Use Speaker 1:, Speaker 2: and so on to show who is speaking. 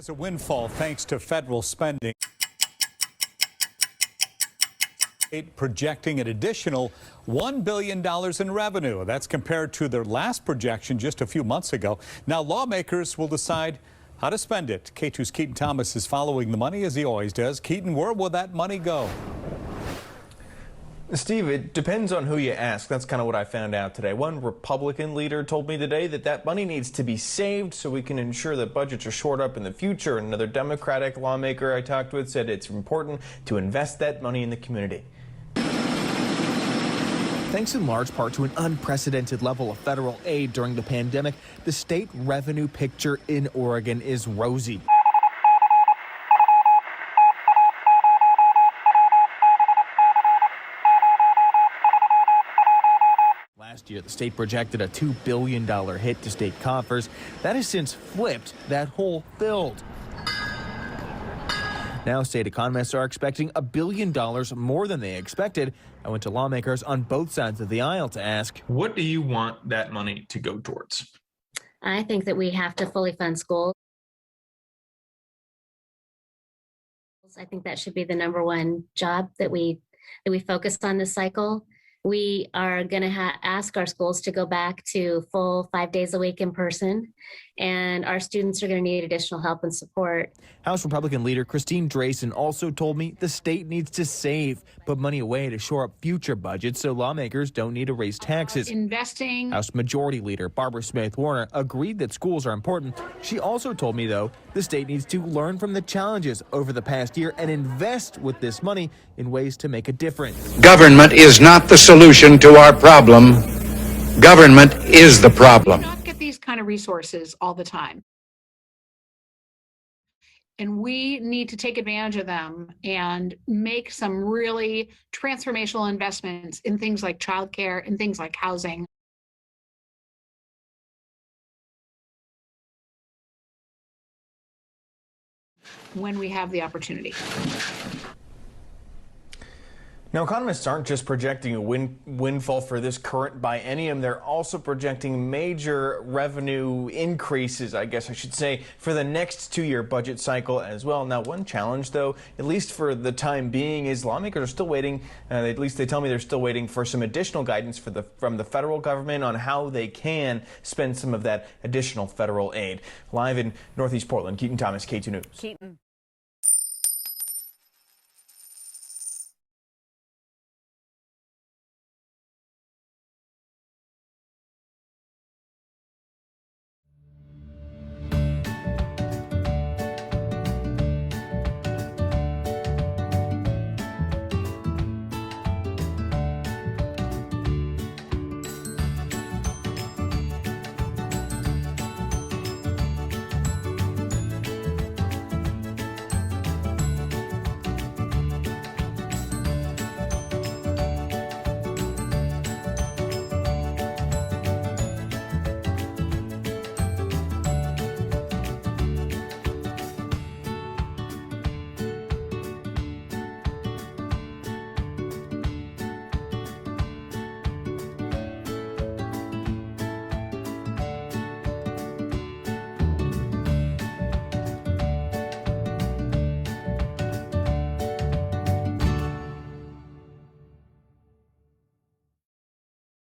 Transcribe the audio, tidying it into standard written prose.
Speaker 1: As a windfall thanks to federal spending, projecting an additional $1 billion in revenue. That's compared to their last projection just a few months ago. Now lawmakers will decide how to spend it. K2's Keaton Thomas is following the money as he always does. Keaton, where will that money go?
Speaker 2: Steve, it depends on who you ask. That's kind of what I found out today. One Republican leader told me today that money needs to be saved so we can ensure that budgets are shored up in the future. Another Democratic lawmaker I talked with said it's important to invest that money in the community.
Speaker 3: Thanks in large part to an unprecedented level of federal aid during the pandemic, the state revenue picture in Oregon is rosy. Last year, the state projected a $2 billion hit to state coffers. That has since flipped. That hole filled. Now, state economists are expecting $1 billion more than they expected. I went to lawmakers on both sides of the aisle to ask,
Speaker 4: what do you want that money to go towards?
Speaker 5: I think that we have to fully fund schools. I think that should be the number one job that we focus on this cycle. We are going to ask our schools to go back to full 5 days a week in person, and our students are going to need additional help and support.
Speaker 3: House Republican leader Christine Drayson also told me the state needs to save, put money away to shore up future budgets so lawmakers don't need to raise taxes.
Speaker 6: Investing.
Speaker 3: House Majority Leader Barbara Smith Warner agreed that schools are important. She also told me, though, the state needs to learn from the challenges over the past year and invest with this money in ways to make a difference.
Speaker 7: Government is not the solution to our problem. Government is the problem.
Speaker 6: We don't get these kind of resources all the time. And we need to take advantage of them and make some really transformational investments in things like childcare and things like housing. When we have the opportunity.
Speaker 2: Now, economists aren't just projecting a windfall for this current biennium. They're also projecting major revenue increases, I guess I should say, for the next two-year budget cycle as well. Now, one challenge, though, at least for the time being, is lawmakers are still waiting, at least they tell me they're still waiting for some additional guidance from the federal government on how they can spend some of that additional federal aid. Live in Northeast Portland, Keaton Thomas, K2 News.
Speaker 8: Keaton.